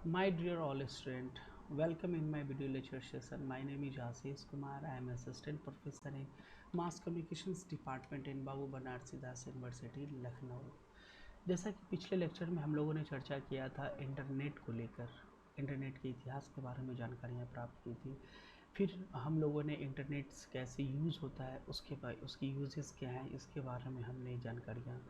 My dear all student, welcome in my video lecture session. My name is Ashish Kumar. I am assistant professor in Mass Communications Department in Babu Banarasi Das university Lucknow. जैसा कि पिछले lecture में हम लोगों ने चर्चा किया था इंटरनेट को लेकर, इंटरनेट के इतिहास के बारे में जानकारियाँ प्राप्त की थी। फिर हम लोगों ने इंटरनेट कैसे यूज़ होता है, उसकी यूजेस क्या हैं, इसके बारे में हमने जानकारियाँ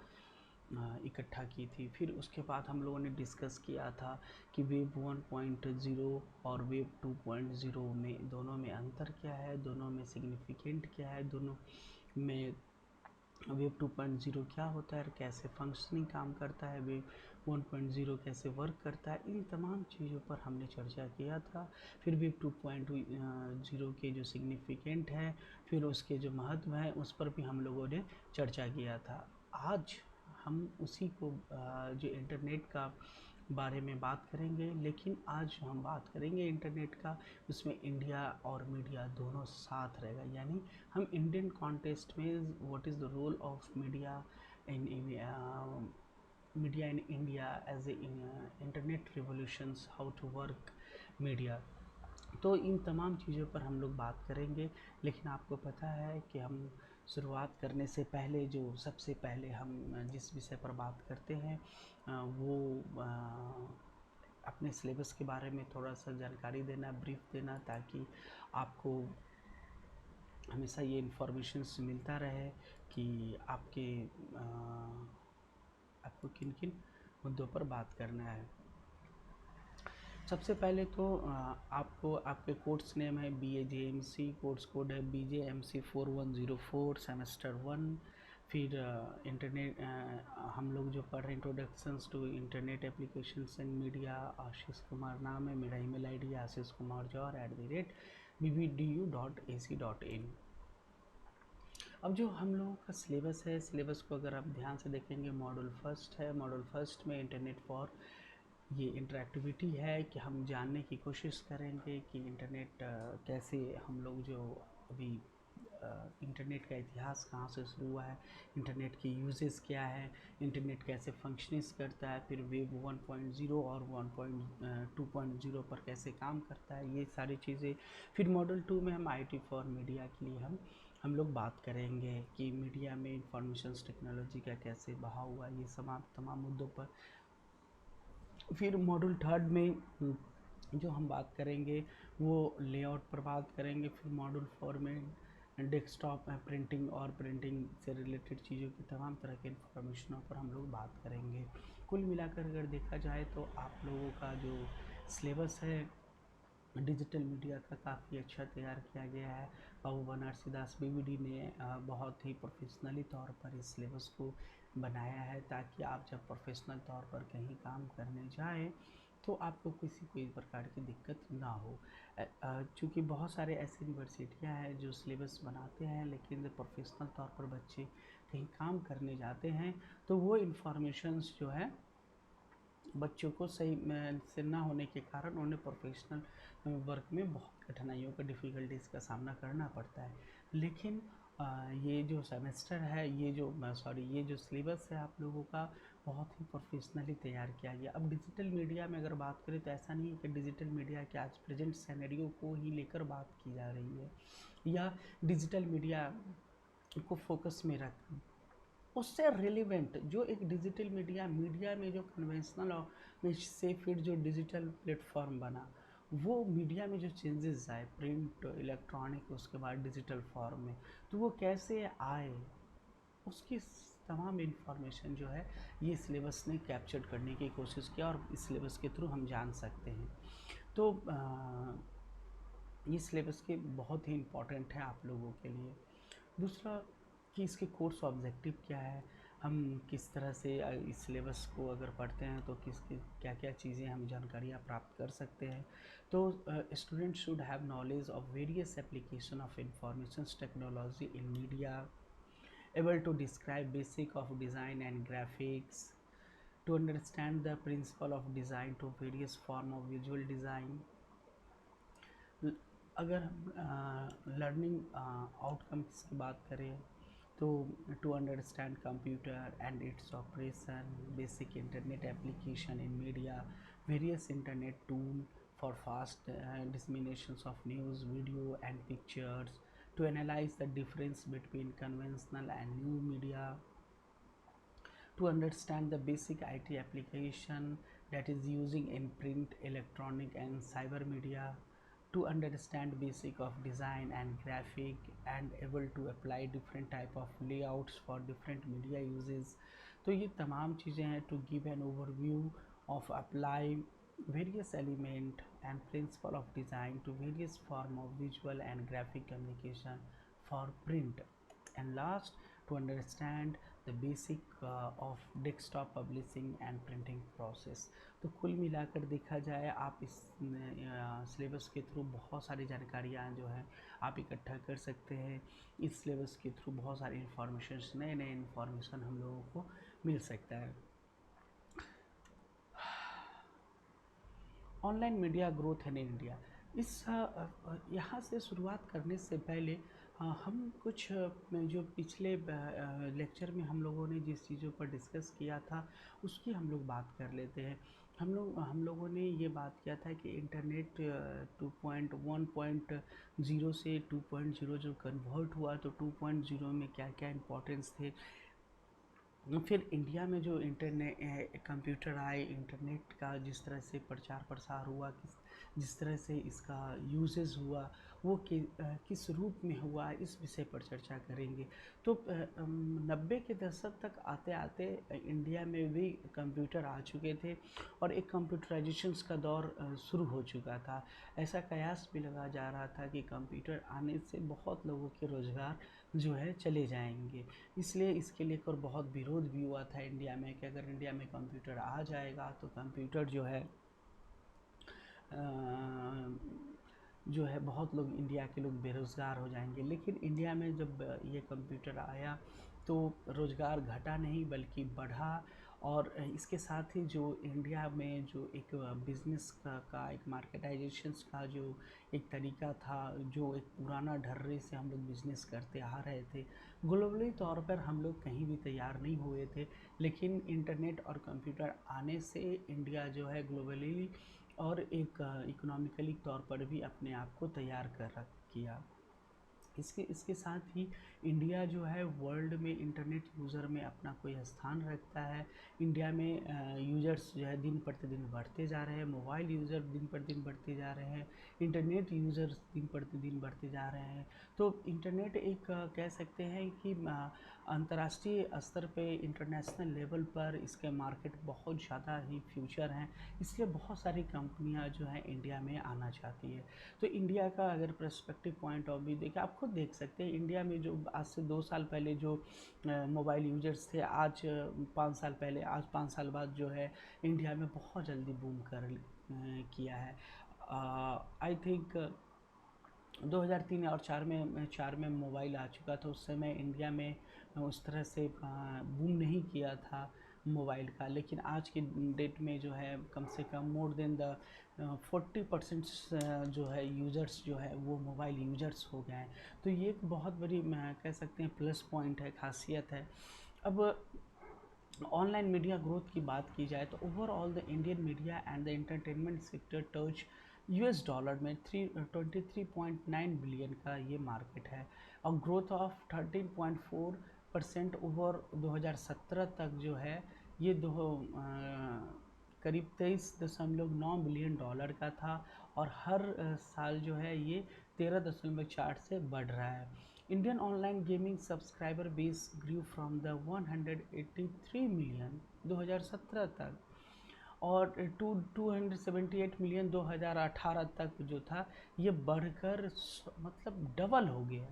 इकट्ठा की थी। फिर उसके बाद हम लोगों ने डिस्कस किया था कि वेब 1.0 और वेब 2.0 में दोनों में अंतर क्या है, दोनों में सिग्निफिकेंट क्या है, दोनों में वेब 2.0 क्या होता है और कैसे फंक्शनिंग काम करता है, वेब 1.0 कैसे वर्क करता है, इन तमाम चीज़ों पर हमने चर्चा किया था। फिर वेब 2.0 के जो सिग्निफिकेंट है, फिर उसके जो महत्व है, उस पर भी हम लोगों ने चर्चा किया था। आज हम उसी को जो इंटरनेट का बारे में बात करेंगे, लेकिन आज हम बात करेंगे इंटरनेट का, उसमें इंडिया और मीडिया दोनों साथ रहेगा। यानी हम इंडियन कॉन्टेक्स्ट में what is the role of media in media in India as a internet revolutions, how to work media. तो इन तमाम चीज़ों पर हम लोग बात करेंगे। लेकिन आपको पता है कि हम शुरुआत करने से पहले जो सबसे पहले हम जिस विषय पर बात करते हैं वो अपने सिलेबस के बारे में थोड़ा सा जानकारी देना, ब्रीफ देना, ताकि आपको हमेशा ये इन्फॉर्मेशंस मिलता रहे कि आपको किन किन मुद्दों पर बात करना है। सबसे पहले तो आपको आपके कोर्स नेम है BAJMC, कोर्स कोड है BJMC 4104 सेमेस्टर 1। फिर इंटरनेट हम लोग जो पढ़ रहे हैं introductions to internet applications and media. Ashish Kumar नाम है, मेरा email ID Ashish Kumar Jauhar @bbdu.ac.in। अब जो हम लोगों का सिलेबस है, सिलेबस को अगर आप ध्यान से देखेंगे, मॉड्यूल फर्स्ट है। मॉड्यूल फर्स्ट में इंटरनेट फॉर ये इंटरैक्टिविटी है कि हम जानने की कोशिश करेंगे कि इंटरनेट कैसे हम लोग जो अभी इंटरनेट का इतिहास कहाँ से शुरू हुआ है, इंटरनेट की यूजेस क्या है, इंटरनेट कैसे फंक्शनिंग करता है, फिर वेब 1.0 और 1.2.0 पर कैसे काम करता है, ये सारी चीज़ें। फिर मॉडल 2 में हम IT फॉर मीडिया के लिए हम लोग बात करेंगे कि मीडिया में इंफॉर्मेशन टेक्नोलॉजी का कैसे बहाव हुआ, ये तमाम मुद्दों पर। फिर मॉड्यूल थर्ड में जो हम बात करेंगे वो लेआउट पर बात करेंगे। फिर मॉड्यूल 4 में डेस्कटॉप प्रिंटिंग और प्रिंटिंग से रिलेटेड चीज़ों की तमाम तरह के इन्फॉर्मेशनों पर हम लोग बात करेंगे। कुल मिलाकर अगर देखा जाए तो आप लोगों का जो सिलेबस है डिजिटल मीडिया का काफ़ी अच्छा तैयार किया गया है। बाबू बनारसी दास BBD ने बहुत ही प्रोफेशनली तौर पर इस सिलेबस को बनाया है, ताकि आप जब प्रोफेशनल तौर पर कहीं काम करने जाएं तो आपको कोई प्रकार की दिक्कत ना हो। चूँकि बहुत सारे ऐसी यूनिवर्सिटियां हैं जो सिलेबस बनाते हैं, लेकिन जब प्रोफेशनल तौर पर बच्चे कहीं काम करने जाते हैं तो वो इन्फॉर्मेशंस जो है बच्चों को सही से ना होने के कारण उन्हें प्रोफेशनल वर्क में बहुत कठिनाइयों का, डिफ़िकल्टीज़ का सामना करना पड़ता है। लेकिन ये जो सेमेस्टर है, ये जो सिलेबस है आप लोगों का बहुत ही प्रोफेशनली तैयार किया गया। अब डिजिटल मीडिया में अगर बात करें तो ऐसा नहीं है कि डिजिटल मीडिया के आज प्रेजेंट सिनेरियो को ही लेकर बात की जा रही है, या डिजिटल मीडिया को फोकस में रख उससे रिलेवेंट जो एक डिजिटल मीडिया में जो कन्वेंशनल और में से फिर जो डिजिटल प्लेटफॉर्म बना, वो मीडिया में जो चेंजेस आए, प्रिंट, इलेक्ट्रॉनिक, उसके बाद डिजिटल फॉर्म में, तो वो कैसे आए, उसकी तमाम इन्फॉर्मेशन जो है ये सिलेबस ने कैप्चर करने की कोशिश किया, और इस सिलेबस के थ्रू हम जान सकते हैं। तो ये सिलेबस के बहुत ही इम्पोर्टेंट है आप लोगों के लिए। दूसरा कि इसके कोर्स ऑब्जेक्टिव क्या है, हम किस तरह से इस सिलेबस को अगर पढ़ते हैं तो किसकी क्या क्या चीज़ें हम जानकारियाँ प्राप्त कर सकते हैं। तो student should have knowledge of various application of information technology in media, able to describe basic of design and graphics, to understand the principle of design to various form of visual design. अगर हम learning outcomes की बात करें तो to understand computer and its operation, basic internet application in media, various internet tool for fast disseminations of news, video and pictures, to analyze the difference between conventional and new media, to understand the basic IT application that is using in print, electronic and cyber media, to understand basic of design and graphic and able to apply different type of layouts for different media uses. तो ये तमाम चीज़ें हैं to give an overview of apply various element and principle of design to various form of visual and graphic communication for print, and last to understand the basic of desktop publishing and printing process. तो कुल मिलाकर देखा जाए आप इस syllabus के through बहुत सारी जानकारियाँ जो है आप इकट्ठा कर सकते हैं। इस सिलेबस के थ्रू बहुत सारी इन्फॉर्मेशन, नए नए इन्फॉर्मेशन हम लोगों को मिल सकता है। Online media growth in India, इस यहाँ से शुरुआत करने से पहले हम कुछ जो पिछले लेक्चर में हम लोगों ने जिस चीज़ों पर डिस्कस किया था उसकी हम लोग बात कर लेते हैं। हम लोगों ने ये बात किया था कि इंटरनेट 2.1.0 से 2.0 जो कन्वर्ट हुआ तो 2.0 में क्या क्या इम्पोर्टेंस थे, फिर इंडिया में जो इंटरनेट कंप्यूटर आए, इंटरनेट का जिस तरह से प्रचार प्रसार हुआ, जिस तरह से इसका यूजेस हुआ वो किस रूप में हुआ, इस विषय पर चर्चा करेंगे। तो 90 के दशक तक आते आते इंडिया में भी कंप्यूटर आ चुके थे और एक कंप्यूटराइजेशन का दौर शुरू हो चुका था। ऐसा कयास भी लगा जा रहा था कि कंप्यूटर आने से बहुत लोगों के रोज़गार जो है चले जाएंगे, इसलिए इसके लेकर बहुत विरोध भी हुआ था इंडिया में कि अगर इंडिया में कंप्यूटर आ जाएगा तो कंप्यूटर जो है बहुत लोग इंडिया के लोग बेरोज़गार हो जाएंगे। लेकिन इंडिया में जब ये कंप्यूटर आया तो रोज़गार घटा नहीं बल्कि बढ़ा, और इसके साथ ही जो इंडिया में जो एक बिज़नेस का एक मार्केटाइजेशन का जो एक तरीका था, जो एक पुराना ढर्रे से हम लोग बिज़नेस करते आ रहे थे, ग्लोबली तौर पर हम लोग कहीं भी तैयार नहीं हुए थे। लेकिन इंटरनेट और कंप्यूटर आने से इंडिया जो है ग्लोबली और एक इकोनॉमिकली तौर पर भी अपने आप को तैयार कर किया। इसके साथ ही इंडिया जो है वर्ल्ड में इंटरनेट यूज़र में अपना कोई स्थान रखता है। इंडिया में यूज़र्स जो है दिन प्रतिदिन बढ़ते जा रहे हैं, मोबाइल यूज़र दिन प्रतिदिन बढ़ते जा रहे हैं, इंटरनेट यूज़र्स दिन प्रतिदिन बढ़ते जा रहे हैं। तो इंटरनेट एक कह सकते हैं कि अंतर्राष्ट्रीय स्तर पे इंटरनेशनल लेवल पर इसके मार्केट बहुत ज़्यादा ही फ्यूचर हैं, इसलिए बहुत सारी कंपनियां जो हैं इंडिया में आना चाहती है। तो इंडिया का अगर पर्सपेक्टिव पॉइंट ऑफ व्यू देखें, आप खुद देख सकते हैं इंडिया में जो आज से 2 साल पहले जो मोबाइल यूजर्स थे, आज 5 साल पहले, आज 5 साल बाद जो है इंडिया में बहुत जल्दी बूम किया है। आई थिंक 2003 और 4 में मोबाइल आ चुका था। उस समय इंडिया में उस तरह से बूम नहीं किया था मोबाइल का, लेकिन आज की डेट में जो है कम से कम मोर देन द 40% जो है यूज़र्स जो है वो मोबाइल यूज़र्स हो गए हैं। तो ये एक बहुत बड़ी कह सकते हैं प्लस पॉइंट है, खासियत है। अब ऑनलाइन मीडिया ग्रोथ की बात की जाए तो overall the Indian media and the entertainment sector touch US dollar में 23.9 बिलियन का ये मार्केट है, और ग्रोथ ऑफ 13.4% ओवर 2017 तक जो है ये करीब 23.9 बिलियन डॉलर का था, और हर साल जो है ये 13.4 से बढ़ रहा है। Indian online gaming subscriber base grew from the 183 million 2017 तक और 278 मिलियन 2018 तक जो था, ये बढ़कर मतलब डबल हो गया,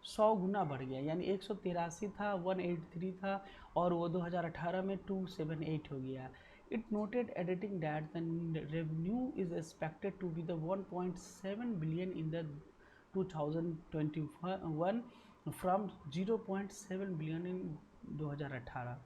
100 गुना बढ़ गया। यानी 183 था, 183 था, और वो 2018 में 278 हो गया। It noted editing that the revenue is expected to be the 1.7 billion in the 2021 from 0.7 billion in 2018।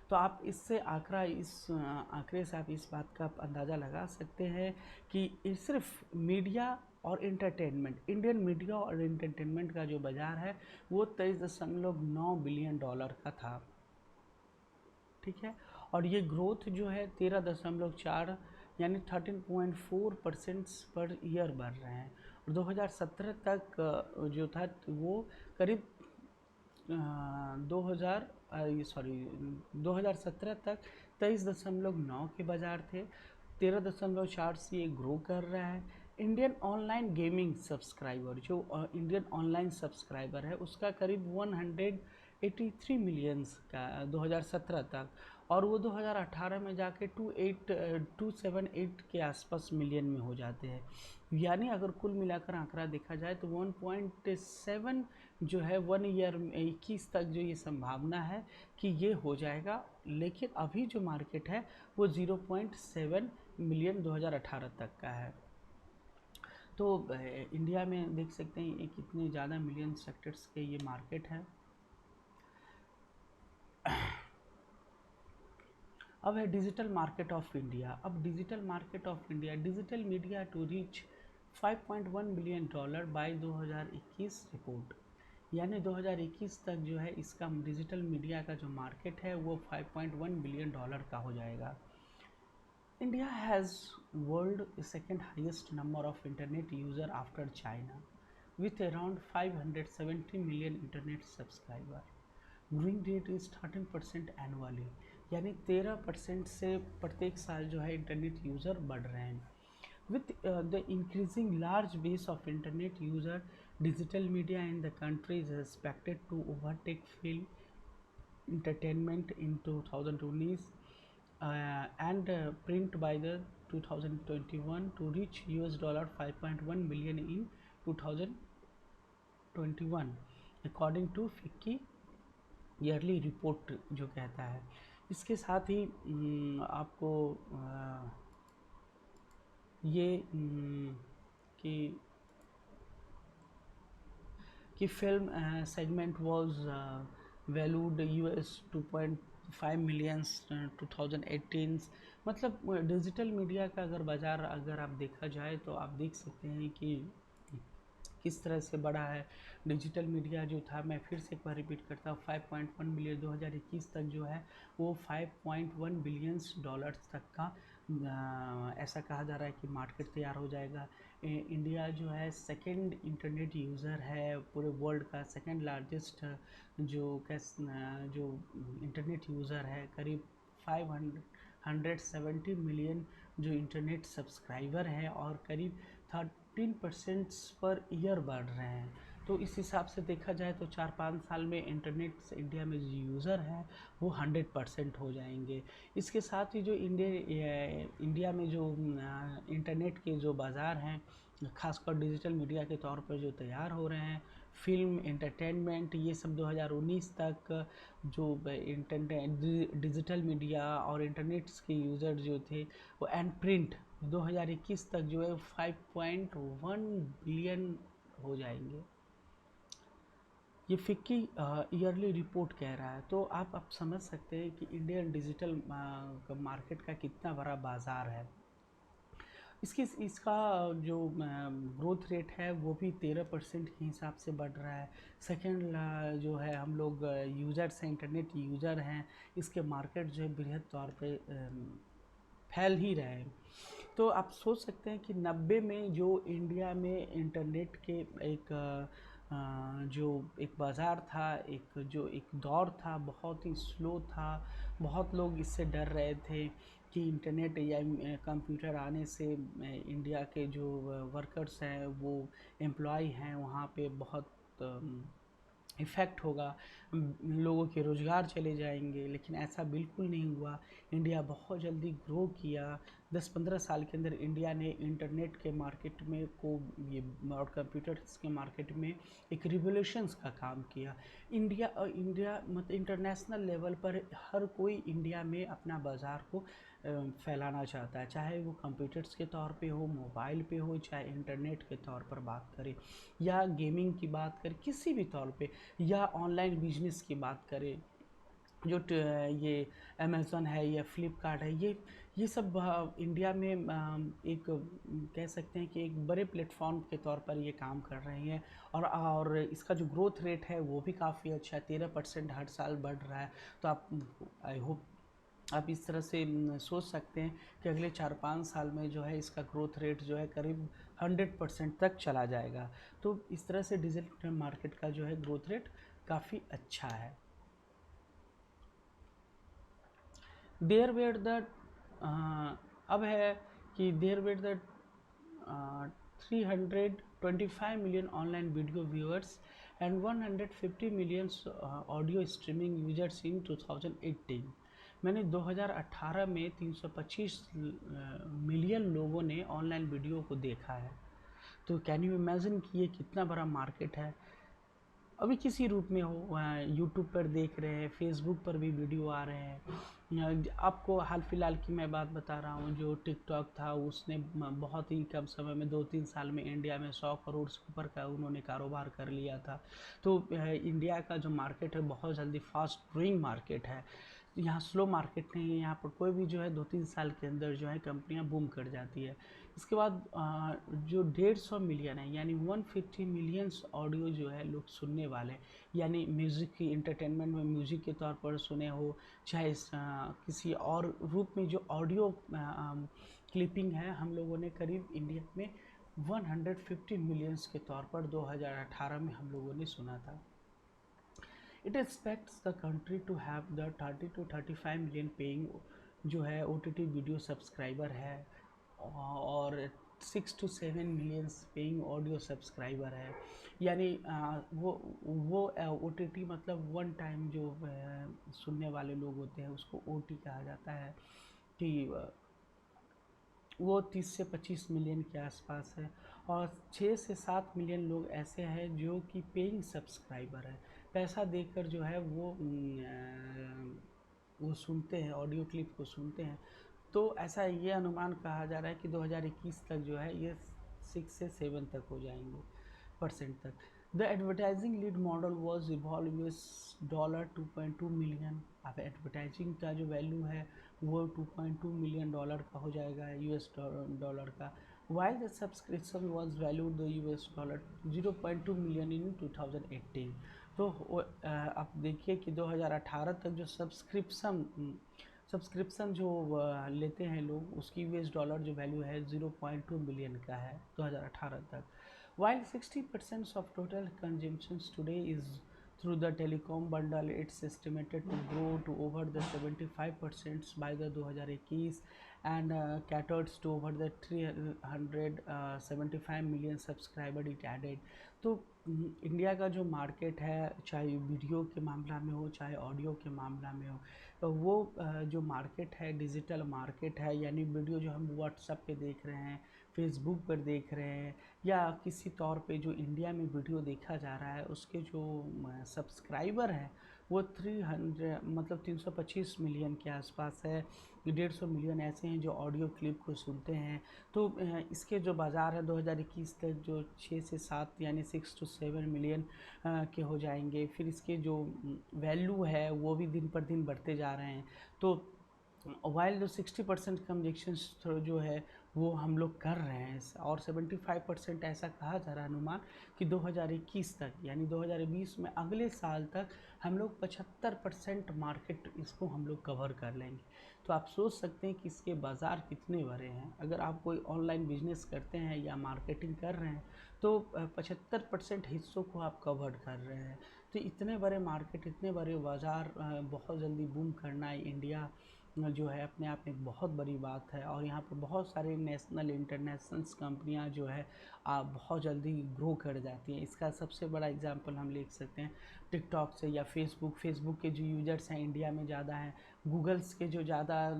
तो आप इससे आंकड़े से आप इस बात का अंदाज़ा लगा सकते हैं कि सिर्फ मीडिया और एंटरटेनमेंट, इंडियन मीडिया और एंटरटेनमेंट का जो बाज़ार है वो 23.9 बिलियन डॉलर का था, ठीक है। और ये ग्रोथ जो है 13.4 यानी 13.4% पर ईयर बढ़ रहे हैं। और 2017 तक जो था वो करीब 2017 तक 23.9 के बाजार थे, 13.4 से ये ग्रो कर रहा है। इंडियन ऑनलाइन गेमिंग सब्सक्राइबर, जो इंडियन ऑनलाइन सब्सक्राइबर है, उसका करीब 183 मिलियंस का 2017 तक, और वो 2018 में जाके 278 के आसपास मिलियन में हो जाते हैं। यानी अगर कुल मिलाकर आंकड़ा देखा जाए तो 1.7 जो है 1 ईयर में 21 तक जो ये संभावना है कि ये हो जाएगा, लेकिन अभी जो मार्केट है वो 0.7 मिलियन 2018 तक का है। तो इंडिया में देख सकते हैं कितने ज़्यादा मिलियन सेक्टर्स के ये मार्केट है। अब है डिजिटल मार्केट ऑफ इंडिया। अब digital market of India, digital media to reach $5.1 billion by 2021 report, यानी 2021 तक जो है इसका डिजिटल मीडिया का जो मार्केट है वो $5.1 बिलियन का हो जाएगा। India has world second highest number of internet user after China with around 570 million internet subscriber. Growing rate is 13% annually, यानी 13% से प्रत्येक साल जो है इंटरनेट यूज़र बढ़ रहे हैं। With the increasing large base of internet user, digital media in the country is expected to overtake film entertainment in 2020s and print by the 2021 to reach $5.1 billion in 2021 according to FICCI yearly report जो कहता है। इसके साथ ही आपको ये कि film segment was valued $2.5 million 2018। मतलब digital media का अगर बाज़ार अगर आप देखा जाए तो आप देख सकते हैं कि किस तरह से बढ़ा है। डिजिटल मीडिया जो था, मैं फिर से एक बार रिपीट करता हूँ, 5.1 बिलियन 2021 तक जो है वो $5.1 बिलियंस तक का ऐसा कहा जा रहा है कि मार्केट तैयार हो जाएगा। इंडिया जो है सेकंड इंटरनेट यूज़र है पूरे वर्ल्ड का, सेकंड लार्जेस्ट जो इंटरनेट यूज़र है, करीब 570 मिलियन जो इंटरनेट सब्सक्राइबर है, और करीब 13% पर ईयर बढ़ रहे हैं। तो इस हिसाब से देखा जाए तो 4-5 साल में इंटरनेट इंडिया में जो यूज़र है वो 100% हो जाएंगे। इसके साथ ही जो इंडिया में जो इंटरनेट के जो बाज़ार हैं, खासकर डिजिटल मीडिया के तौर पर जो तैयार हो रहे हैं, फिल्म, एंटरटेनमेंट, ये सब 2019 तक जो इंटरनेट डिजिटल मीडिया और इंटरनेट के यूज़र जो थे वो एंड प्रिंट 2021 तक जो है 5.1 बिलियन हो जाएंगे। ये फिक्की ईयरली रिपोर्ट कह रहा है। तो आप समझ सकते हैं कि इंडियन डिजिटल मार्केट का कितना बड़ा बाज़ार है। इसका जो ग्रोथ रेट है वो भी 13% के हिसाब से बढ़ रहा है। सेकेंड जो है हम लोग यूज़र्स हैं, इंटरनेट यूज़र हैं, इसके मार्केट जो है बृहद तौर पे फैल ही रहे हैं। तो आप सोच सकते हैं कि 90 में जो इंडिया में इंटरनेट के जो एक बाज़ार था, एक दौर था, बहुत ही स्लो था, बहुत लोग इससे डर रहे थे कि इंटरनेट या कंप्यूटर आने से इंडिया के जो वर्कर्स हैं, वो एम्प्लॉय हैं, वहाँ पे बहुत इफ़ेक्ट होगा, लोगों के रोज़गार चले जाएंगे। लेकिन ऐसा बिल्कुल नहीं हुआ। इंडिया बहुत जल्दी ग्रो किया। 10-15 साल के अंदर इंडिया ने इंटरनेट के मार्केट में ये और कंप्यूटर्स के मार्केट में एक रिवोल्यूशंस का काम किया। इंडिया मतलब इंटरनेशनल लेवल पर हर कोई इंडिया में अपना बाज़ार को फैलाना चाहता है, चाहे वो कंप्यूटर्स के तौर पे हो, मोबाइल पे हो, चाहे इंटरनेट के तौर पर बात करें, या गेमिंग की बात करें, किसी भी तौर पे, या ऑनलाइन बिजनेस की बात करें, जो ये अमेज़न है या फ्लिपकार्ट है, ये सब इंडिया में एक कह सकते हैं कि एक बड़े प्लेटफॉर्म के तौर पर ये काम कर रहे हैं। और इसका जो ग्रोथ रेट है वो भी काफ़ी अच्छा है, 13% हर साल बढ़ रहा है। तो आप आई होप आप इस तरह से सोच सकते हैं कि अगले 4-5 साल में जो है इसका ग्रोथ रेट जो है करीब 100% तक चला जाएगा। तो इस तरह से डिजिटल मार्केट का जो है ग्रोथ रेट काफ़ी अच्छा है। देयर वेयर द अब है कि there were the 325 million online video viewers and 150 million audio streaming users in 2018। मैंने 2018 में 325 मिलियन लोगों ने ऑनलाइन वीडियो को देखा है। तो कैन यू इमेजिन कि ये कितना बड़ा मार्केट है। अभी किसी रूप में हो, यूट्यूब पर देख रहे हैं, फेसबुक पर भी वीडियो आ रहे हैं। आपको हाल फिलहाल की मैं बात बता रहा हूँ, जो टिकटॉक था उसने बहुत ही कम समय में 2-3 साल में इंडिया में 100 करोड़ से ऊपर का उन्होंने कारोबार कर लिया था। तो इंडिया का जो मार्केट है बहुत जल्दी फास्ट ग्रोइंग मार्केट है। यहाँ स्लो मार्केट नहीं है, यहाँ पर कोई भी जो है 2-3 साल के अंदर जो है कंपनियाँ बूम कर जाती है। इसके बाद जो 150 मिलियन है यानी 150 मिलियंस ऑडियो जो है लोग सुनने वाले, यानी म्यूज़िक की इंटरटेनमेंट में म्यूज़िक के तौर पर सुने हो, चाहे किसी और रूप में जो ऑडियो क्लिपिंग है, हम लोगों ने करीब इंडिया में 150 मिलियंस के तौर पर 2018 में हम लोगों ने सुना था। It expects the country to have the 30 to 35 million paying जो है OTT वीडियो सब्सक्राइबर है, और 6 to 7 millions paying audio subscriber है। यानी वो OTT मतलब वन टाइम जो सुनने वाले लोग होते हैं उसको OT कहा जाता है, कि वो 30 से 25 मिलियन के आसपास है। और 6 से 7 मिलियन लोग ऐसे हैं जो कि पेइंग सब्सक्राइबर है, पैसा देकर जो है वो सुनते हैं, ऑडियो क्लिप को सुनते हैं। तो ऐसा ये अनुमान कहा जा रहा है कि 2021 तक जो है ये 6 से 7 तक हो जाएंगे परसेंट तक। The advertising lead model was evolve $2.2 million. अब एडवर्टाइजिंग का जो वैल्यू है वो $2.2 मिलियन का हो जाएगा US का, while the subscription was valued the $0.2 million in 2018। तो आप देखिए कि 2018 तक जो सब्सक्रिप्शन जो लेते हैं लोग, उसकी US$ जो वैल्यू है 0.2 मिलियन का है 2018 तक। While 60% of total consumptions today is through the telecom bundle, it's estimated to grow to over the 75% by the 2021 and caters to over the 375 million subscriber it added। तो India का जो market है, चाहे video के मामला में हो चाहे ऑडियो के मामला में हो, तो वो जो मार्केट है डिजिटल मार्केट है, यानी वीडियो जो हम व्हाट्सएप पे देख रहे हैं, फेसबुक पर देख रहे हैं, या किसी तौर पे जो इंडिया में वीडियो देखा जा रहा है उसके जो सब्सक्राइबर हैं वो 325 मिलियन के आसपास है। 150 मिलियन ऐसे हैं जो ऑडियो क्लिप को सुनते हैं। तो इसके जो बाज़ार है 2021 तक जो 6 से 7 यानी 6 to 7 मिलियन के हो जाएंगे। फिर इसके जो वैल्यू है वो भी दिन पर दिन बढ़ते जा रहे हैं। तो वाइल जो 60% कंजक्शन जो है वो हम लोग कर रहे हैं, और 75% ऐसा कहा जा रहा है अनुमान कि 2021 तक यानी 2020 में अगले साल तक हम लोग 75% मार्केट इसको हम लोग कवर कर लेंगे। तो आप सोच सकते हैं कि इसके बाज़ार कितने बड़े हैं। अगर आप कोई ऑनलाइन बिजनेस करते हैं या मार्केटिंग कर रहे हैं तो 75% हिस्सों को आप कवर कर रहे हैं। तो इतने बड़े मार्केट, इतने बड़े बाज़ार बहुत जल्दी बूम करना इंडिया जो है अपने आप में एक बहुत बड़ी बात है। और यहाँ पर बहुत सारे नेशनल इंटरनेशनल कंपनियाँ जो है बहुत जल्दी ग्रो कर जाती हैं। इसका सबसे बड़ा एग्जांपल हम ले सकते हैं टिकटॉक से, या फेसबुक के जो यूजर्स हैं इंडिया में ज़्यादा हैं, गूगल्स के जो ज़्यादा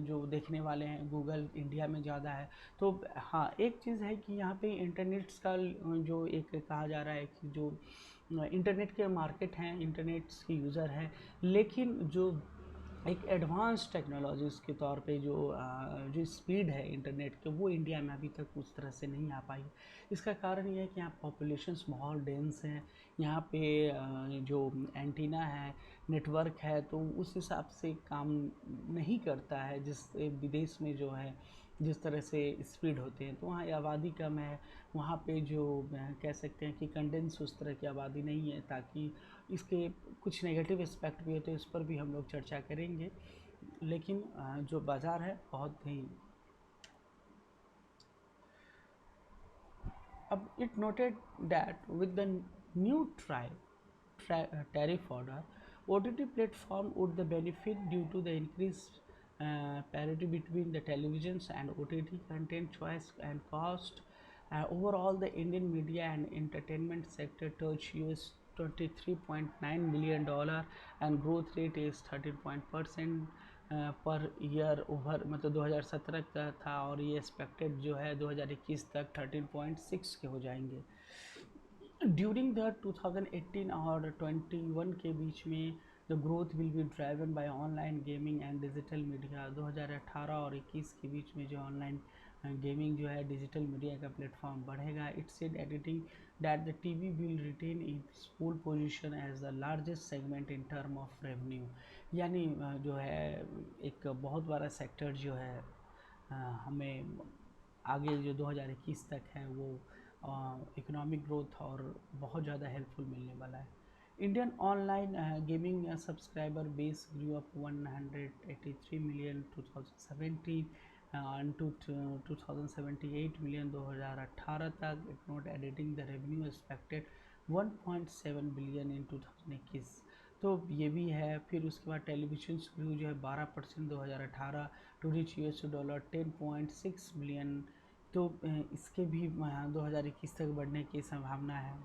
जो देखने वाले हैं गूगल इंडिया में ज़्यादा है। तो हाँ, एक चीज़ है कि यहाँ पे इंटरनेट का जो एक कहा जा रहा है कि जो इंटरनेट के मार्केट हैं, इंटरनेट के यूज़र हैं, लेकिन जो एक एडवांस टेक्नोलॉजीज़ के तौर पे जो स्पीड है इंटरनेट के वो इंडिया में अभी तक उस तरह से नहीं आ पाई। इसका कारण ये है कि यहाँ पॉपुलेशंस बहुत डेंस हैं, यहाँ पे जो एंटीना है, नेटवर्क है, तो उस हिसाब से काम नहीं करता है जिस विदेश में जो है जिस तरह से स्पीड होते हैं। तो वहाँ आबादी कम है, वहाँ पे जो कह सकते हैं कि कंडेंस उस तरह की आबादी नहीं है, ताकि इसके कुछ नेगेटिव एस्पेक्ट भी होते हैं, उस पर भी हम लोग चर्चा करेंगे। लेकिन जो बाज़ार है बहुत ही it noted that with the new tariff order, OTT platform would the benefit due to the increased parity between the televisions and OTT content choice and cost. Overall, the Indian media and entertainment sector touched US $23.9 billion and growth rate is 13% per year over मतलब 2017 का था और ये expected जो है 2021 तक 13.6 के हो जाएंगे। ड्यूरिंग द 2018 और 21 के बीच में the growth will be driven by online gaming and digital media. 2018 और 21 के बीच में जो ऑनलाइन गेमिंग जो है डिजिटल मीडिया का प्लेटफॉर्म बढ़ेगा। It's said editing that the TV will retain its pole position as the largest segment in term of revenue. यानी जो है एक बहुत बड़ा सेक्टर जो है हमें आगे जो 2021 तक है वो इकोनॉमिक ग्रोथ और बहुत ज़्यादा हेल्पफुल मिलने वाला है। Indian online gaming subscriber base grew up 183 million 2017 to 2078 million 2018 तक। It not editing the revenue expected 1.7 billion in 2021। तो ये भी है। फिर उसके बाद टेलीविजन व्यू जो है 12% 2018 टू रिच $10.6 बिलियन। तो इसके भी 2021 तक बढ़ने की संभावना है।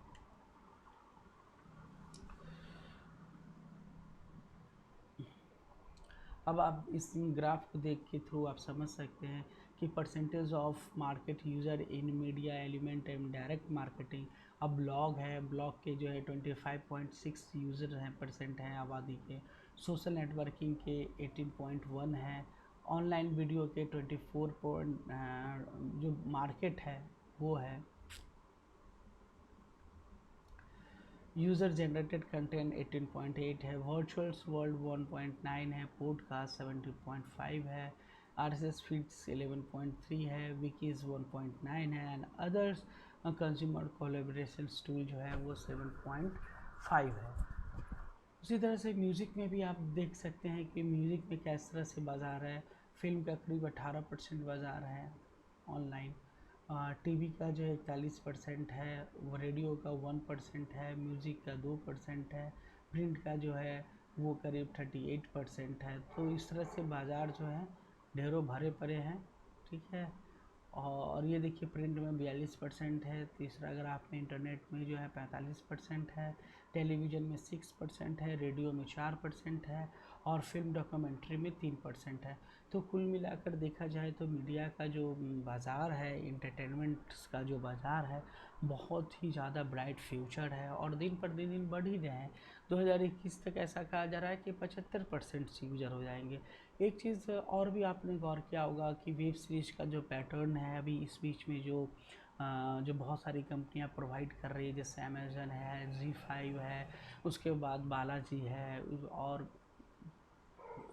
अब आप इस ग्राफ को देख के थ्रू आप समझ सकते हैं कि percentage of market user in media element and direct marketing. अब ब्लॉग है, ब्लॉग के जो है 25.6 यूज़र हैं परसेंट हैं आबादी के। सोशल नेटवर्किंग के 18.1 है। ऑनलाइन वीडियो के 24 जो मार्केट है वो है। यूज़र जनरेटेड कंटेंट 18.8 है। वर्चुअल्स वर्ल्ड 1.9 है। पॉडकास्ट 70.5 है। RSS फीड्स 11.3 है। विकीज़ 1.9 है and others consumer collaboration tool जो है वो 7.5 है। उसी तरह से म्यूज़िक में भी आप देख सकते हैं कि म्यूज़िक में किस तरह से बाज़ार है। फिल्म का करीब 18% बाज़ार है ऑनलाइन। टीवी का जो है 41% है। रेडियो का 1% है। म्यूज़िक का 2% है। प्रिंट का जो है वो करीब 38% है। तो इस तरह से बाज़ार जो है ढेरों भरे पड़े हैं। ठीक है। और ये देखिए प्रिंट में 42% है। तीसरा अगर आप में इंटरनेट में जो है 45% है। टेलीविज़न में 6% है। रेडियो में 4% है और फिल्म डॉक्यूमेंट्री में 3% है। तो कुल मिलाकर देखा जाए तो मीडिया का जो बाज़ार है, इंटरटेनमेंट का जो बाज़ार है बहुत ही ज़्यादा ब्राइट फ्यूचर है और दिन पर दिन बढ़ ही रहे हैं। 2021 तक ऐसा कहा जा रहा है कि 75% से यूज़र हो जाएंगे। एक चीज़ और भी आपने गौर किया होगा कि वेब सीरीज़ का जो पैटर्न है अभी इस बीच में जो बहुत सारी कंपनियां प्रोवाइड कर रही है, जैसे अमेज़न है, ZEE5 है, उसके बाद बालाजी है और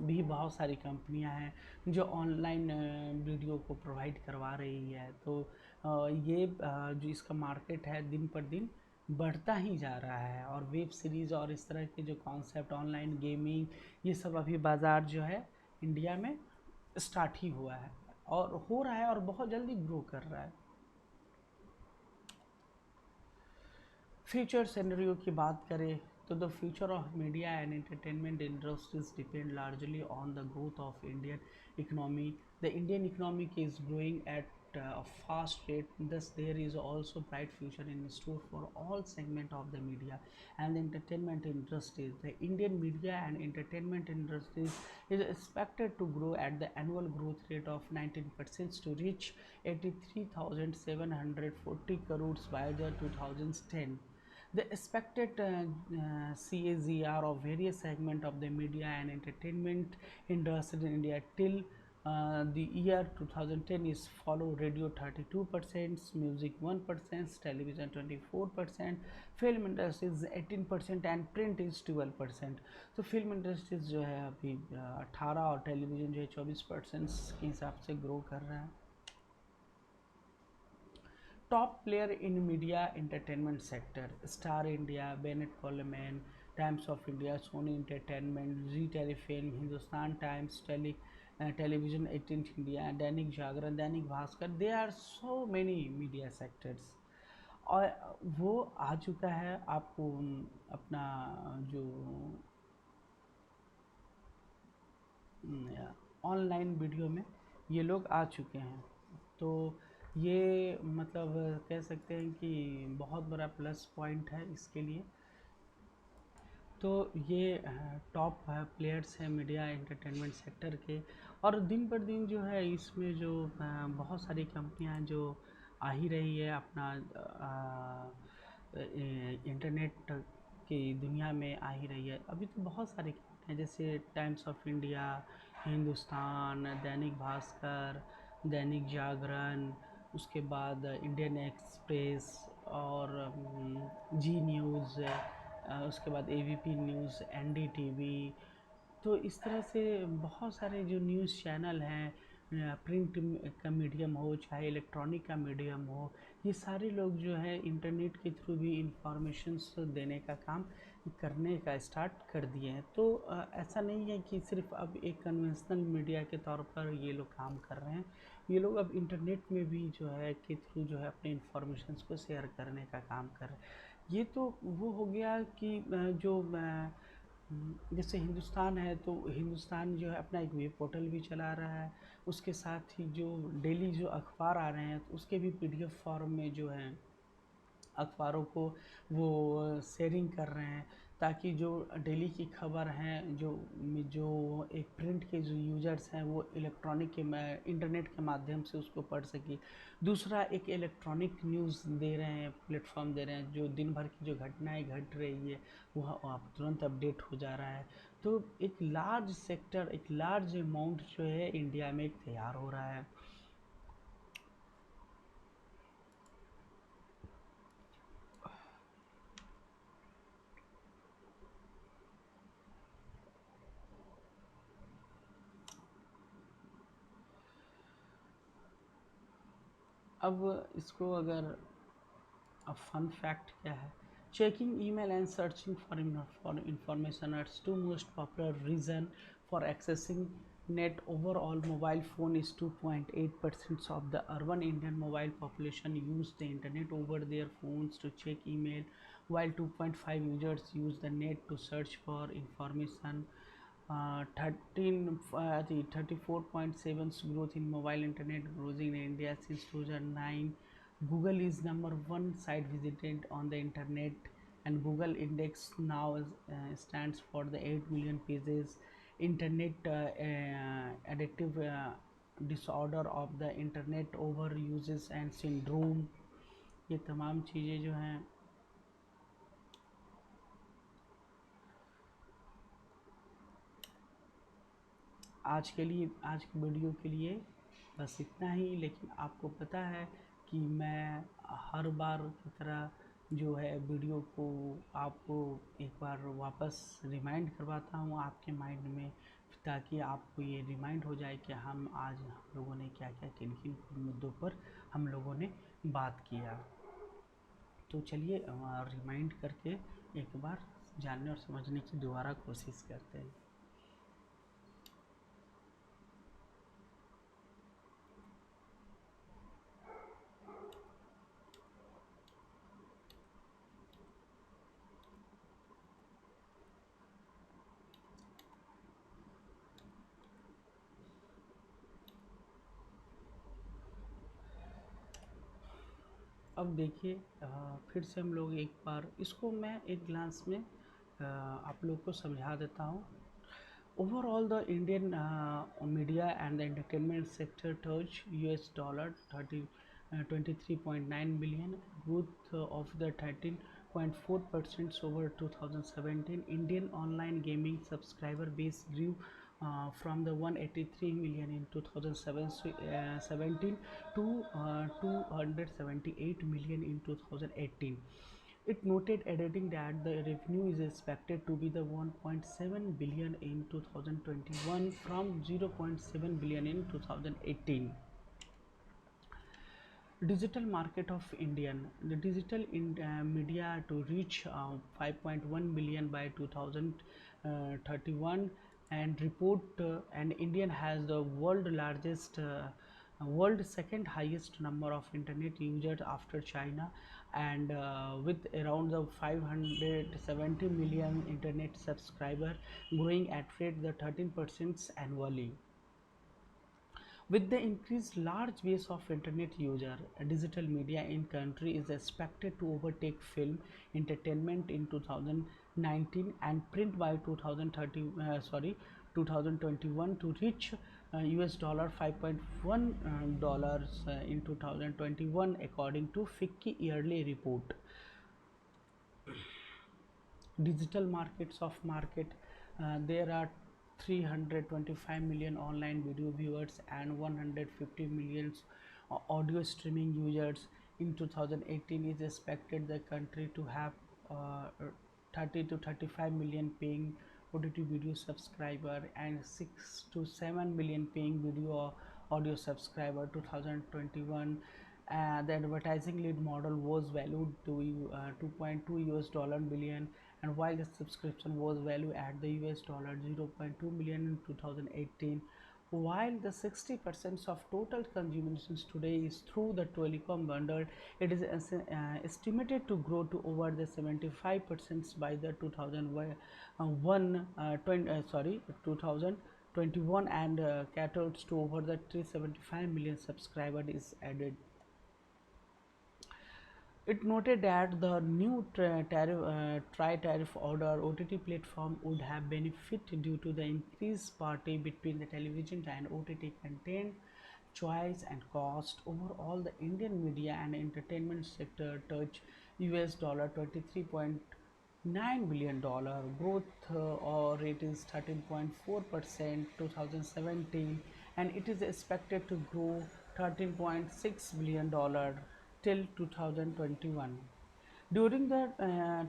भी बहुत सारी कंपनियां हैं जो ऑनलाइन वीडियो को प्रोवाइड करवा रही है। तो ये जो इसका मार्केट है दिन पर दिन बढ़ता ही जा रहा है और वेब सीरीज़ और इस तरह के जो कॉन्सेप्ट ऑनलाइन गेमिंग ये सब अभी बाज़ार जो है इंडिया में स्टार्ट ही हुआ है और हो रहा है और बहुत जल्दी ग्रो कर रहा है। फ्यूचर सिनेरियो की बात करें तो the future of media and entertainment industries depend largely on the growth of Indian economy. The Indian economic is growing at a fast rate, thus there is also bright future in store for all segment of the media and the entertainment industries. The Indian media and entertainment industries is expected to grow at the annual growth rate of 19% to reach 83,740 crores by the 2010. The expected CAGR of various segments of the media and entertainment industry in India till the year 2010 is follow: radio 32%, music 1%, television 24%, film industry is 18% and print is 12%. तो film industries जो है अभी 18 और television जो है 24% के हिसाब से ग्रो कर रहा है। Top player in media entertainment sector: Star India, Bennett Coleman, Times of India, Sony Entertainment, Zee telefilm, Hindustan Times, television 18 India, Dainik Jagran, Dainik Bhaskar, they are so many media sectors. और वो आ चुका है आपको अपना जो ऑनलाइन वीडियो में ये लोग आ चुके हैं। तो ये मतलब कह सकते हैं कि बहुत बड़ा प्लस पॉइंट है इसके लिए। तो ये टॉप प्लेयर्स हैं मीडिया एंटरटेनमेंट सेक्टर के। और दिन पर दिन जो है इसमें जो बहुत सारी कंपनियां हैं जो आ ही रही है अपना इंटरनेट की दुनिया में आ ही रही है। अभी तो बहुत सारी हैं जैसे times of India, Hindustan, Dainik Bhaskar, Dainik Jagran, उसके बाद इंडियन एक्सप्रेस और जी न्यूज़, उसके बाद एबीपी न्यूज़, एनडीटीवी। तो इस तरह से बहुत सारे जो न्यूज़ चैनल हैं, प्रिंट का मीडियम हो चाहे इलेक्ट्रॉनिक का मीडियम हो, ये सारे लोग जो है इंटरनेट के थ्रू भी इंफॉर्मेशंस देने का काम करने का स्टार्ट कर दिए हैं। तो ऐसा नहीं है कि सिर्फ अब एक कन्वेंशनल मीडिया के तौर पर ये लोग काम कर रहे हैं, ये लोग अब इंटरनेट में भी जो है के थ्रू जो है अपने इंफॉर्मेशंस को शेयर करने का काम कर रहे हैं। ये तो वो हो गया कि जो जैसे हिंदुस्तान है तो हिंदुस्तान जो है अपना एक वेब पोर्टल भी चला रहा है, उसके साथ ही जो डेली जो अखबार आ रहे हैं तो उसके भी पीडीएफ फॉर्म में जो है अखबारों को वो शेयरिंग कर रहे हैं, ताकि जो डेली की खबर हैं जो जो एक प्रिंट के जो यूजर्स हैं वो इलेक्ट्रॉनिक के इंटरनेट के माध्यम से उसको पढ़ सके। दूसरा एक इलेक्ट्रॉनिक न्यूज़ दे रहे हैं, प्लेटफॉर्म दे रहे हैं, जो दिन भर की जो घटनाएं घट रही है वह आप तुरंत अपडेट हो जा रहा है। तो एक लार्ज सेक्टर, एक लार्ज अमाउंट जो है इंडिया में एक तैयार हो रहा है। अब इसको अगर, अब फन फैक्ट क्या है, checking email and searching for information are two most popular reason for accessing net. Overall mobile phone is 2.8% of the urban Indian mobile population use the internet over their phones to check email, while 2.5 users use the net to search for information. 34.7 growth in mobile internet browsing in India since 2009. Google is number one site visited on the internet, and Google index now stands for the 8 million pages. Internet addictive disorder of the internet over uses and syndrome, ये तमाम चीज़ें जो हैं आज के लिए, आज की वीडियो के लिए बस इतना ही। लेकिन आपको पता है कि मैं हर बार की तरह जो है वीडियो को आपको एक बार वापस रिमाइंड करवाता हूँ आपके माइंड में, ताकि आपको ये रिमाइंड हो जाए कि हम आज हम लोगों ने क्या क्या किन किन मुद्दों पर हम लोगों ने बात किया। तो चलिए रिमाइंड करके एक बार जानने और समझने की दोबारा कोशिश करते हैं। अब देखिए फिर से हम लोग एक बार इसको मैं एक ग्लांस में आप लोग को समझा देता हूँ। Overall the Indian media and the entertainment sector touch $30 23.9 billion, growth of the 13.4% over 2017. Indian online gaming subscriber base grew from the 183 million in 2017 to 278 million in 2018. It noted adding that the revenue is expected to be the 1.7 billion in 2021 from 0.7 billion in 2018. Digital market of Indian, the digital media to reach 5.1 billion by 2031, and report and Indian has the world second highest number of internet users after China, and with around the 570 million internet subscriber, growing at rate the 13% annually. With the increased large base of internet user, digital media in country is expected to overtake film entertainment in 2019 and print by 2021 to reach US dollar 5.1 dollars in 2021 according to FICCI yearly report. Digital markets of market, there are 325 million online video viewers and 150 million audio streaming users. In 2018 is expected the country to have uh, 30 to 35 million paying OTT video subscriber and 6 to 7 million paying video audio subscriber 2021. The advertising lead model was valued to 2.2 US dollar billion, and while the subscription was valued at the US dollar 0.2 million in 2018. While the 60% of total consumption today is through the telecom bundle, it is estimated to grow to over the 75% by the 2021, and caters to over the 375 million subscribers is added. It noted that the new tri-tariff order OTT platform would have benefit due to the increased parity between the television and OTT content, choice and cost. Overall, the Indian media and entertainment sector touched US dollar 23.9 billion dollar. Growth or rate is 13.4% 2017, and it is expected to grow 13.6 billion dollar till 2021. During the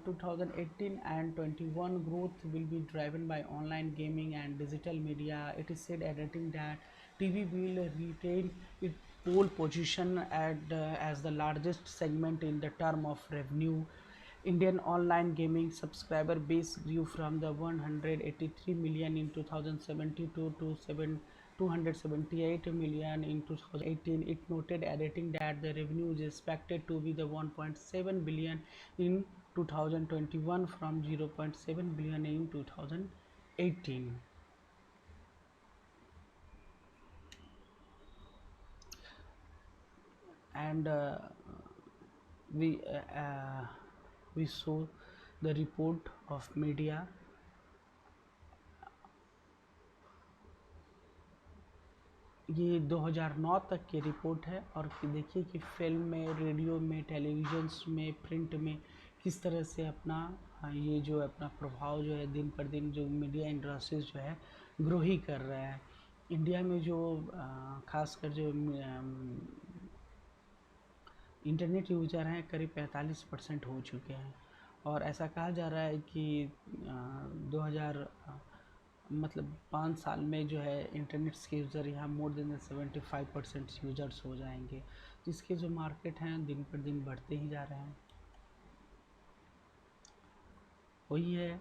2018 and 21, growth will be driven by online gaming and digital media. It is said, adding that TV will retain its pole position as the largest segment in the term of revenue. Indian online gaming subscriber base grew from the 183 million in 2017 to 278 million in 2018. It noted, adding that the revenue is expected to be the 1.7 billion in 2021 from 0.7 billion in 2018. And we uh, uh, we saw the report of media. ये 2009 तक की report है, और देखिए कि film में, radio में, televisions में, प्रिंट में किस तरह से अपना ये जो अपना प्रभाव जो है दिन पर दिन जो मीडिया इंडस्ट्रीज जो है ग्रो ही कर रहा है। इंडिया में जो खासकर जो इंटरनेट यूज़र हैं करीब 45% हो चुके हैं, और ऐसा कहा जा रहा है कि 2000 मतलब 5 साल में जो है इंटरनेट के यूज़र यहाँ मोर देन 75% यूज़र्स हो जाएंगे। तो इसके जो मार्केट हैं दिन पर दिन बढ़ते ही जा रहे हैं। वही है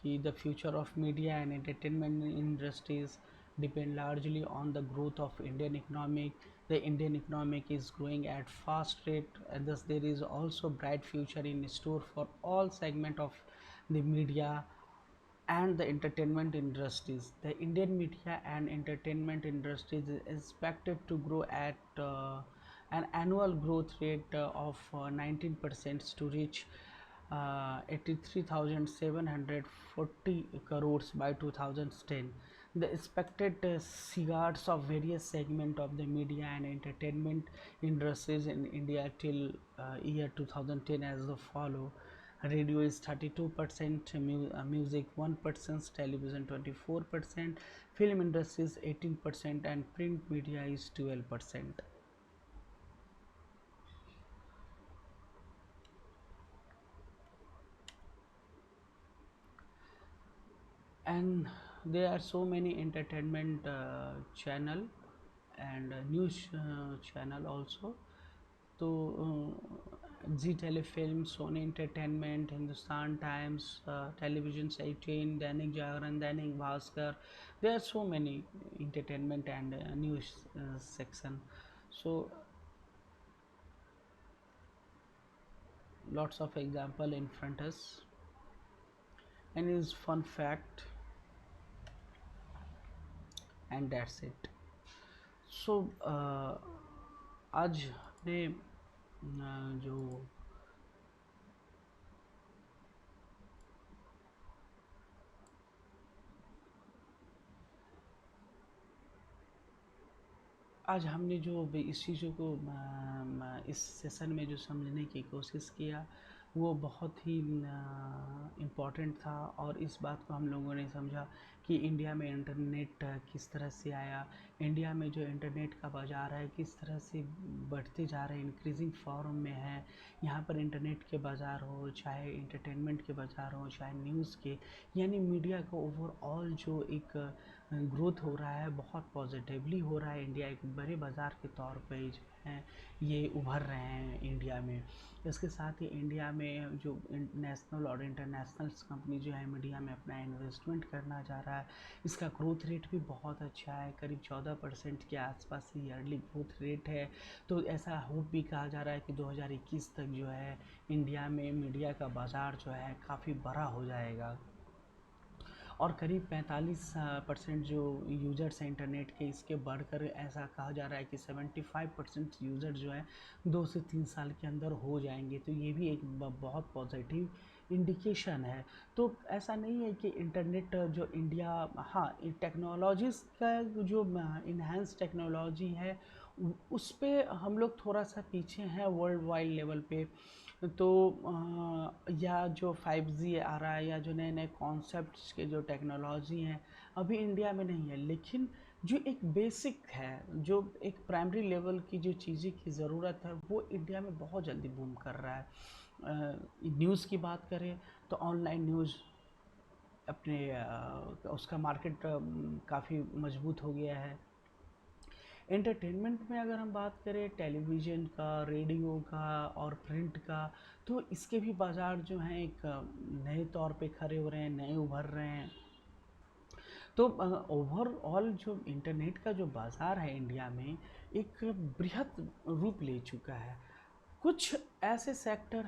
कि the future of media and entertainment industries depend largely on the growth of Indian economic. The Indian economic is growing at fast rate, and thus there is also bright future in store for all segment of the media and the entertainment industries. The Indian media and entertainment industries is expected to grow at an annual growth rate of 19% to reach 83,740 crores by 2010. The expected cigars of various segments of the media and entertainment industries in India till year 2010 as the follow: radio is 32%, music 1%, television 24%, film industry is 18%, and print media is 12%. And there are so many entertainment channel and news channel also. तो Zee Telefilm, Sony Entertainment, Hindustan Times, television 18, Dainik Jagran, Dainik Bhaskar, there are so many entertainment and news section. So lots of example in front us, and is fun fact, and that's it. So आज ने जो आज हमने जो इस चीज़ों को इस सेशन में जो समझने की कोशिश किया वो बहुत ही इम्पॉर्टेंट था, और इस बात को हम लोगों ने समझा कि इंडिया में इंटरनेट किस तरह से आया, इंडिया में जो इंटरनेट का बाज़ार है किस तरह से बढ़ते जा रहे हैं, इंक्रीजिंग फॉर्म में है। यहाँ पर इंटरनेट के बाज़ार हो, चाहे इंटरटेनमेंट के बाज़ार हो, चाहे न्यूज़ के, यानी मीडिया का ओवरऑल जो एक ग्रोथ हो रहा है बहुत पॉजिटिवली हो रहा है। इंडिया एक बड़े बाज़ार के तौर पे जो है ये उभर रहे हैं इंडिया में। इसके साथ ही इंडिया में जो नेशनल और इंटरनेशनल कंपनी जो है मीडिया में अपना इन्वेस्टमेंट करना चाह रहा है, इसका ग्रोथ रेट भी बहुत अच्छा है, करीब 14% के आसपास ईयरली ग्रोथ रेट है। तो ऐसा होप भी कहा जा रहा है कि 2021 तक जो है इंडिया में मीडिया का बाज़ार जो है काफ़ी बड़ा हो जाएगा, और करीब 45% जो यूज़र्स हैं इंटरनेट के, इसके बढ़कर ऐसा कहा जा रहा है कि 75% यूज़र जो है 2 से 3 साल के अंदर हो जाएंगे। तो ये भी एक बहुत पॉजिटिव इंडिकेशन है। तो ऐसा नहीं है कि इंटरनेट जो इंडिया, हाँ टेक्नोलॉजीज़ का जो इन्हेंस टेक्नोलॉजी है उस पे हम लोग थोड़ा सा पीछे हैं वर्ल्ड वाइड लेवल पे। तो या जो 5G आ रहा है, या जो नए नए कॉन्सेप्ट्स के जो टेक्नोलॉजी हैं अभी इंडिया में नहीं है, लेकिन जो एक बेसिक है, जो एक प्राइमरी लेवल की जो चीज़ें की ज़रूरत है वो इंडिया में बहुत जल्दी बूम कर रहा है। न्यूज़ की बात करें तो ऑनलाइन न्यूज़ अपने उसका मार्केट काफ़ी मजबूत हो गया है। एंटरटेनमेंट में अगर हम बात करें टेलीविज़न का, रेडियो का और प्रिंट का, तो इसके भी बाज़ार जो हैं एक नए तौर पे खड़े हो रहे हैं, नए उभर रहे हैं। तो ओवरऑल जो इंटरनेट का जो बाज़ार है इंडिया में एक बृहद रूप ले चुका है। कुछ ऐसे सेक्टर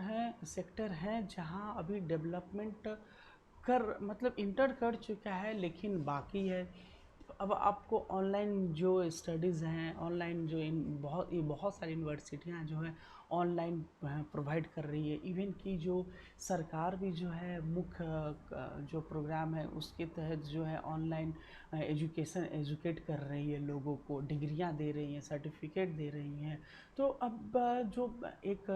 हैं जहां अभी डेवलपमेंट कर मतलब इंटर कर चुका है, लेकिन बाकी है। अब आपको ऑनलाइन जो स्टडीज़ हैं, ऑनलाइन जो ये बहुत सारी यूनिवर्सिटियाँ जो हैं ऑनलाइन प्रोवाइड कर रही है। इवन कि जो सरकार भी जो है मुख्य जो प्रोग्राम है उसके तहत जो है ऑनलाइन एजुकेट कर रही है, लोगों को डिग्रियां दे रही हैं, सर्टिफिकेट दे रही हैं। तो अब जो एक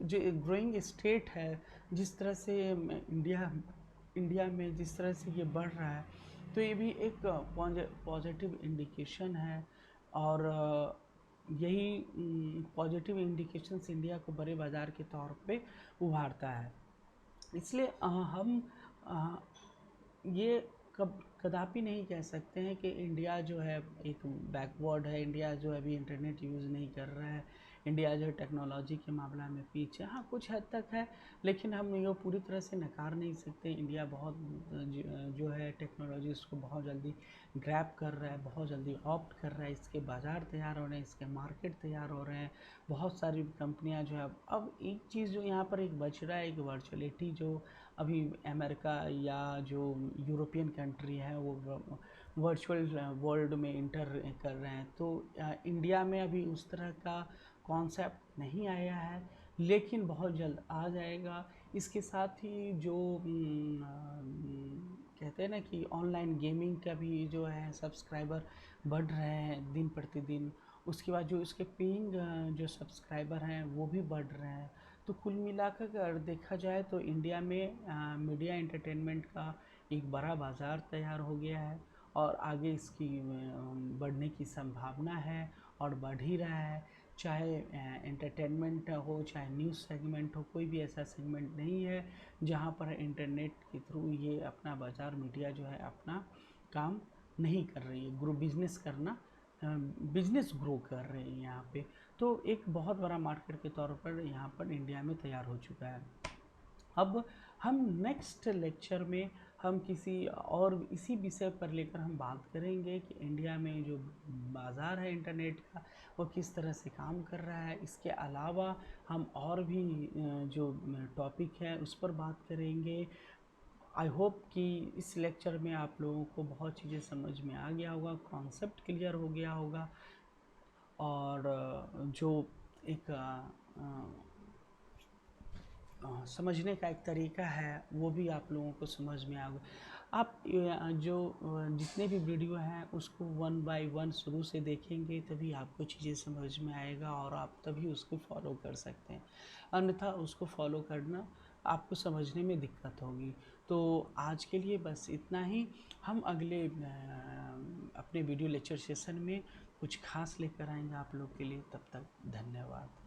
जो एक ग्रोइंग स्टेट है, जिस तरह से इंडिया में जिस तरह से ये बढ़ रहा है, तो ये भी एक पॉजिटिव इंडिकेशन है। और यही पॉजिटिव इंडिकेशंस इंडिया को बड़े बाज़ार के तौर पे उभारता है। इसलिए हम अ, ये कदापि नहीं कह सकते हैं कि इंडिया जो है एक बैकवर्ड है, इंडिया जो है अभी इंटरनेट यूज़ नहीं कर रहा है, इंडिया जो है टेक्नोलॉजी के मामला में पीछे, हाँ कुछ हद तक है, लेकिन हम ये पूरी तरह से नकार नहीं सकते। इंडिया बहुत जो है टेक्नोलॉजी उसको बहुत जल्दी ग्रैब कर रहा है, बहुत जल्दी ऑप्ट कर रहा है, इसके बाज़ार तैयार हो रहे हैं, इसके मार्केट तैयार हो रहे हैं। बहुत सारी कंपनियां जो है अब एक चीज़ जो यहाँ पर एक बच रहा है, एक वर्चुअलिटी जो अभी अमेरिका या जो यूरोपियन कंट्री है वो वर्चुअल वर्ल्ड में इंटर कर रहे हैं। तो इंडिया में अभी उस तरह का कॉन्सेप्ट नहीं आया है, लेकिन बहुत जल्द आ जाएगा। इसके साथ ही जो कहते हैं ना कि ऑनलाइन गेमिंग का भी जो है सब्सक्राइबर बढ़ रहे हैं दिन प्रतिदिन। उसके बाद जो इसके पेइंग जो सब्सक्राइबर हैं वो भी बढ़ रहे हैं। तो कुल मिलाकर अगर देखा जाए तो इंडिया में मीडिया एंटरटेनमेंट का एक बड़ा बाज़ार तैयार हो गया है, और आगे इसकी बढ़ने की संभावना है, और बढ़ ही रहा है। चाहे एंटरटेनमेंट हो, चाहे न्यूज़ सेगमेंट हो, कोई भी ऐसा सेगमेंट नहीं है जहाँ पर इंटरनेट के थ्रू ये अपना बाज़ार मीडिया जो है अपना काम नहीं कर रही है, ग्रो बिजनेस करना बिजनेस ग्रो कर रहे हैं यहाँ पे। तो एक बहुत बड़ा मार्केट के तौर पर यहाँ पर इंडिया में तैयार हो चुका है। अब हम नेक्स्ट लेक्चर में हम किसी और इसी विषय पर लेकर हम बात करेंगे कि इंडिया में जो बाज़ार है इंटरनेट का वो किस तरह से काम कर रहा है। इसके अलावा हम और भी जो टॉपिक है उस पर बात करेंगे। आई होप कि इस लेक्चर में आप लोगों को बहुत चीज़ें समझ में आ गया होगा, कॉन्सेप्ट क्लियर हो गया होगा, और जो एक समझने का एक तरीका है वो भी आप लोगों को समझ में आ गया। आप जो जितने भी वीडियो हैं उसको 1 बाय 1 शुरू से देखेंगे तभी आपको चीज़ें समझ में आएगा और आप तभी उसको फॉलो कर सकते हैं, अन्यथा उसको फॉलो करना आपको समझने में दिक्कत होगी। तो आज के लिए बस इतना ही। हम अगले अपने वीडियो लेक्चर सेशन में कुछ खास लेकर आएंगे आप लोग के लिए। तब तक धन्यवाद।